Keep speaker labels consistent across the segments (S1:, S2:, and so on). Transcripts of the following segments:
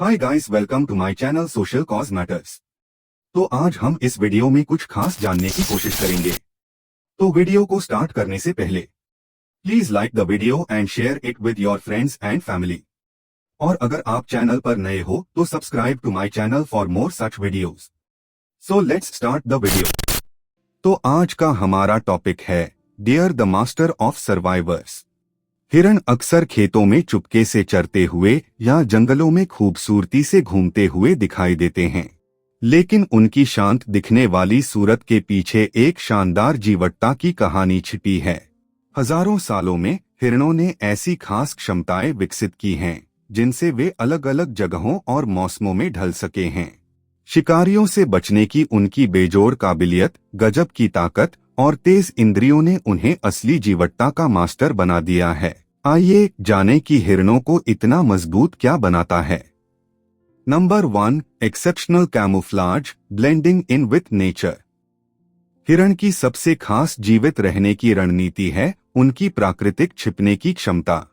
S1: Hi guys, welcome to my channel social cause matters. तो आज हम इस वीडियो में कुछ खास जानने की कोशिश करेंगे। तो वीडियो को स्टार्ट करने से पहले please like the video and share it with your friends and family. और अगर आप चैनल पर नए हो तो subscribe to my channel for more such videos. So let's start the video. तो आज का हमारा टॉपिक है deer the master of survivors. हिरण अक्सर खेतों में चुपके से चरते हुए या जंगलों में खूबसूरती से घूमते हुए दिखाई देते हैं, लेकिन उनकी शांत दिखने वाली सूरत के पीछे एक शानदार जीवटता की कहानी छिपी है। हजारों सालों में हिरणों ने ऐसी खास क्षमताएं विकसित की हैं, जिनसे वे अलग अलग जगहों और मौसमों में ढल सके हैं। शिकारियों से बचने की उनकी बेजोड़ काबिलियत, गजब की ताकत और तेज इंद्रियों ने उन्हें असली जीवटता का मास्टर बना दिया है। आइए जानें कि हिरणों को इतना मजबूत क्या बनाता है। Number 1, exceptional camouflage, blending in with nature. हिरण की सबसे खास जीवित रहने की रणनीति है उनकी प्राकृतिक छिपने की क्षमता।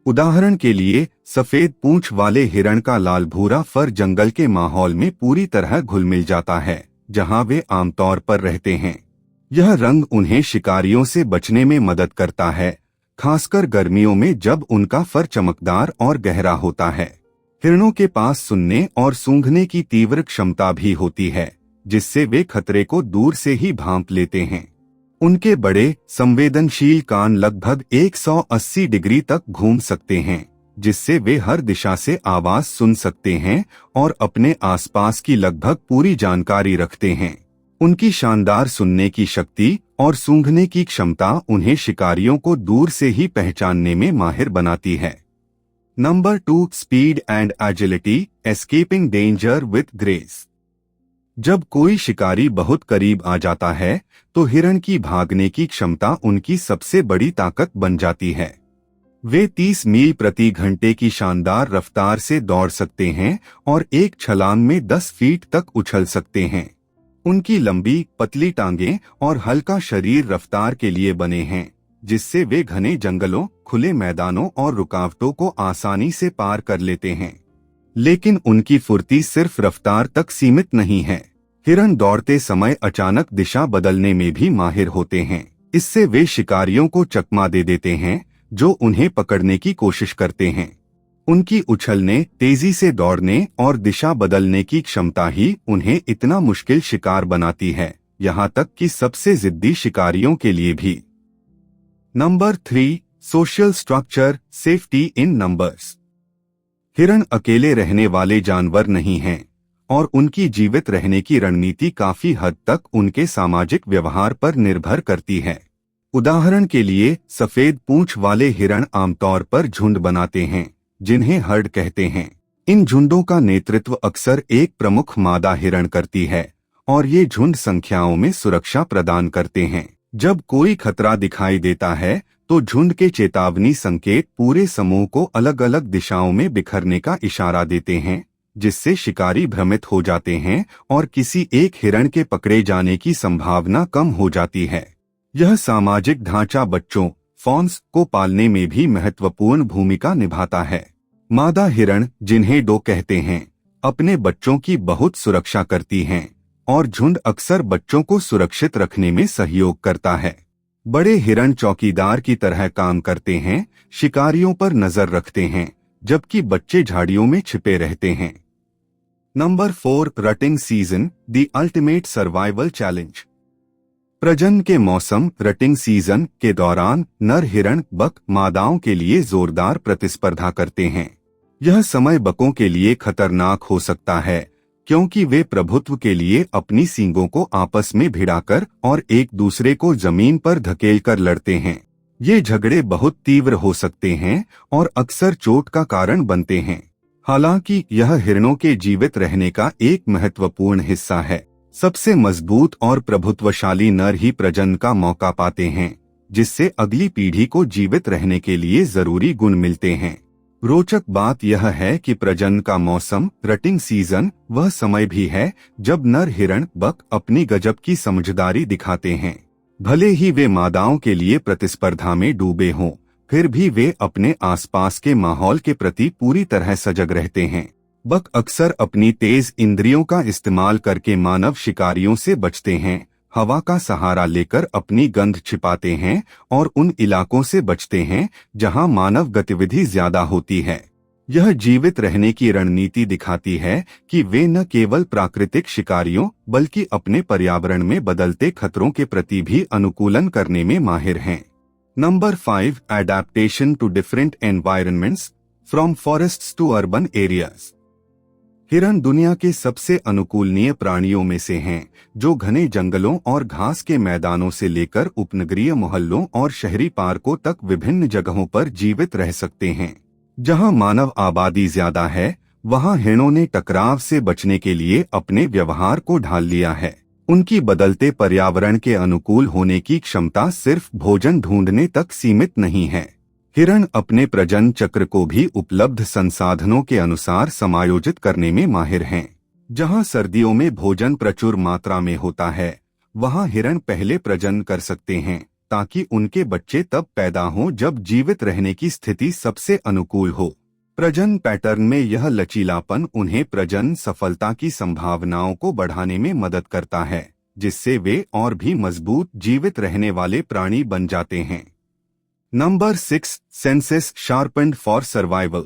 S1: उदाहरण के लिए, सफेद पूंछ वाले हिरण का लाल भूरा फर जंगल के माहौल में पूरी तरह घुल मिल जाता है, जहां वे आमतौर पर रहते हैं। यह रंग उन्हें शिकारियों से बचने में मदद करता है, खासकर गर्मियों में जब उनका फर चमकदार और गहरा होता है। हिरणों के पास सुनने और सूंघने की तीव्र क्षमता भी होती है, जिससे वे खतरे को दूर से ही भांप लेते हैं। उनके बड़े संवेदनशील कान लगभग 180 डिग्री तक घूम सकते हैं, जिससे वे हर दिशा से आवाज सुन सकते हैं और अपने आसपास की लगभग पूरी जानकारी रखते हैं। उनकी शानदार सुनने की शक्ति और सूंघने की क्षमता उन्हें शिकारियों को दूर से ही पहचानने में माहिर बनाती है। Number 2, speed and agility, escaping danger with grace. जब कोई शिकारी बहुत करीब आ जाता है तो हिरण की भागने की क्षमता उनकी सबसे बड़ी ताकत बन जाती है। वे 30 मील प्रति घंटे की शानदार रफ्तार से दौड़ सकते हैं और एक छलांग में 10 फीट तक उछल सकते हैं। उनकी लंबी पतली टांगें और हल्का शरीर रफ्तार के लिए बने हैं, जिससे वे घने जंगलों, खुले मैदानों और रुकावटों को आसानी से पार कर लेते हैं। लेकिन उनकी फुर्ती सिर्फ रफ्तार तक सीमित नहीं है। हिरण दौड़ते समय अचानक दिशा बदलने में भी माहिर होते हैं। इससे वे शिकारियों को चकमा दे देते हैं जो उन्हें पकड़ने की कोशिश करते हैं। उनकी उछलने, तेजी से दौड़ने और दिशा बदलने की क्षमता ही उन्हें इतना मुश्किल शिकार बनाती है, यहाँ तक कि सबसे जिद्दी शिकारियों के लिए भी। Number 3, social structure, safety in numbers. हिरण अकेले रहने वाले जानवर नहीं हैं और उनकी जीवित रहने की रणनीति काफी हद तक उनके सामाजिक व्यवहार पर निर्भर करती है। उदाहरण के लिए, सफेद पूंछ वाले हिरण आमतौर पर झुंड बनाते हैं, जिन्हें हर्ड कहते हैं। इन झुंडों का नेतृत्व अक्सर एक प्रमुख मादा हिरण करती है और ये झुंड संख्याओं में सुरक्षा प्रदान करते हैं। जब कोई खतरा दिखाई देता है तो झुंड के चेतावनी संकेत पूरे समूह को अलग अलग दिशाओं में बिखरने का इशारा देते हैं, जिससे शिकारी भ्रमित हो जाते हैं और किसी एक हिरण के पकड़े जाने की संभावना कम हो जाती है। यह सामाजिक ढांचा बच्चों, फॉन्स को पालने में भी महत्वपूर्ण भूमिका निभाता है। मादा हिरण, जिन्हें डो कहते हैं, अपने बच्चों की बहुत सुरक्षा करती हैं और झुंड अक्सर बच्चों को सुरक्षित रखने में सहयोग करता है। बड़े हिरण चौकीदार की तरह काम करते हैं, शिकारियों पर नजर रखते हैं, जबकि बच्चे झाड़ियों में छिपे रहते हैं। Number 4, rutting season, the ultimate survival challenge. प्रजनन के मौसम, रटिंग सीजन के दौरान नर हिरण बक मादाओं के लिए जोरदार प्रतिस्पर्धा करते हैं। यह समय बकों के लिए खतरनाक हो सकता है, क्योंकि वे प्रभुत्व के लिए अपनी सींगों को आपस में भिड़ाकर और एक दूसरे को जमीन पर धकेलकर लड़ते हैं। ये झगड़े बहुत तीव्र हो सकते हैं और अक्सर चोट का कारण बनते हैं। हालांकि यह हिरणों के जीवित रहने का एक महत्वपूर्ण हिस्सा है। सबसे मजबूत और प्रभुत्वशाली नर ही प्रजनन का मौका पाते हैं, जिससे अगली पीढ़ी को जीवित रहने के लिए जरूरी गुण मिलते हैं। रोचक बात यह है कि प्रजनन का मौसम, रटिंग सीजन, वह समय भी है जब नर हिरण बक अपनी गजब की समझदारी दिखाते हैं। भले ही वे मादाओं के लिए प्रतिस्पर्धा में डूबे हों, फिर भी वे अपने आसपास के माहौल के प्रति पूरी तरह सजग रहते हैं। बक अक्सर अपनी तेज इंद्रियों का इस्तेमाल करके मानव शिकारियों से बचते हैं, हवा का सहारा लेकर अपनी गंध छिपाते हैं और उन इलाकों से बचते हैं जहां मानव गतिविधि ज्यादा होती है। यह जीवित रहने की रणनीति दिखाती है कि वे न केवल प्राकृतिक शिकारियों बल्कि अपने पर्यावरण में बदलते खतरों के प्रति भी अनुकूलन करने में माहिर हैं। Number 5, adaptation to different environments from forests to urban areas. हिरण दुनिया के सबसे अनुकूलनीय प्राणियों में से हैं, जो घने जंगलों और घास के मैदानों से लेकर उपनगरीय मोहल्लों और शहरी पार्कों तक विभिन्न जगहों पर जीवित रह सकते हैं। जहां मानव आबादी ज्यादा है, वहां हिरणों ने टकराव से बचने के लिए अपने व्यवहार को ढाल लिया है। उनकी बदलते पर्यावरण के अनुकूल होने की क्षमता सिर्फ भोजन ढूंढने तक सीमित नहीं है। हिरण अपने प्रजनन चक्र को भी उपलब्ध संसाधनों के अनुसार समायोजित करने में माहिर हैं। जहां सर्दियों में भोजन प्रचुर मात्रा में होता है, वहां हिरण पहले प्रजनन कर सकते हैं ताकि उनके बच्चे तब पैदा हों जब जीवित रहने की स्थिति सबसे अनुकूल हो। प्रजनन पैटर्न में यह लचीलापन उन्हें प्रजनन सफलता की संभावनाओं को बढ़ाने में मदद करता है, जिससे वे और भी मजबूत जीवित रहने वाले प्राणी बन जाते हैं। Number 6, senses sharpened for survival.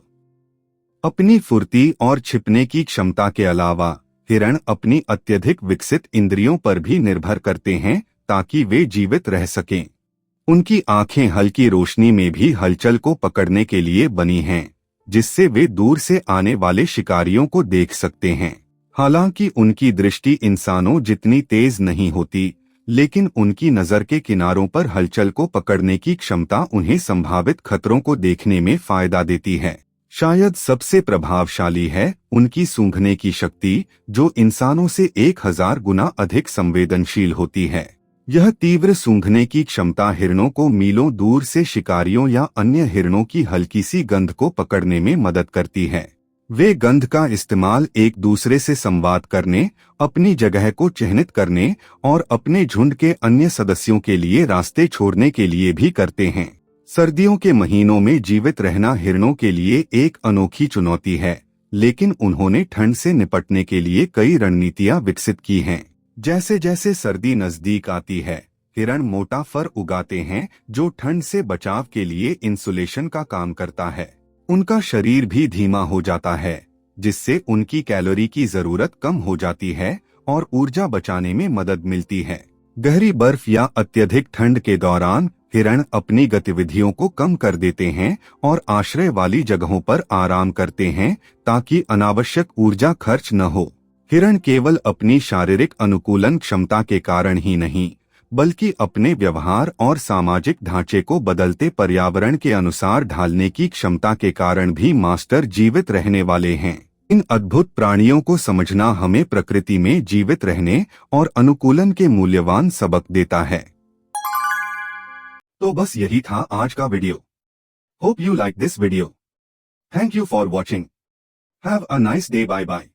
S1: अपनी फुर्ती और छिपने की क्षमता के अलावा हिरण अपनी अत्यधिक विकसित इंद्रियों पर भी निर्भर करते हैं ताकि वे जीवित रह सकें। उनकी आंखें हल्की रोशनी में भी हलचल को पकड़ने के लिए बनी हैं, जिससे वे दूर से आने वाले शिकारियों को देख सकते हैं। हालांकि उनकी दृष्टि इंसानों जितनी तेज नहीं होती, लेकिन उनकी नजर के किनारों पर हलचल को पकड़ने की क्षमता उन्हें संभावित खतरों को देखने में फायदा देती है। शायद सबसे प्रभावशाली है उनकी सूंघने की शक्ति, जो इंसानों से 1000 गुना अधिक संवेदनशील होती है। यह तीव्र सूंघने की क्षमता हिरणों को मीलों दूर से शिकारियों या अन्य हिरणों की हल्की सी गंध को पकड़ने में मदद करती है। वे गंध का इस्तेमाल एक दूसरे से संवाद करने, अपनी जगह को चिन्हित करने और अपने झुंड के अन्य सदस्यों के लिए रास्ते छोड़ने के लिए भी करते हैं। सर्दियों के महीनों में जीवित रहना हिरणों के लिए एक अनोखी चुनौती है, लेकिन उन्होंने ठंड से निपटने के लिए कई रणनीतियां विकसित की हैं। जैसे जैसे सर्दी नजदीक आती है, हिरण मोटा फर उगाते हैं जो ठंड से बचाव के लिए इंसुलेशन का काम करता है। उनका शरीर भी धीमा हो जाता है, जिससे उनकी कैलोरी की जरूरत कम हो जाती है और ऊर्जा बचाने में मदद मिलती है। गहरी बर्फ या अत्यधिक ठंड के दौरान हिरण अपनी गतिविधियों को कम कर देते हैं और आश्रय वाली जगहों पर आराम करते हैं ताकि अनावश्यक ऊर्जा खर्च न हो। हिरण केवल अपनी शारीरिक अनुकूलन क्षमता के कारण ही नहीं, बल्कि अपने व्यवहार और सामाजिक ढांचे को बदलते पर्यावरण के अनुसार ढालने की क्षमता के कारण भी मास्टर जीवित रहने वाले हैं। इन अद्भुत प्राणियों को समझना हमें प्रकृति में जीवित रहने और अनुकूलन के मूल्यवान सबक देता है। तो बस यही था आज का video. Hope you like this video. Thank you for watching. Have a nice day. Bye bye.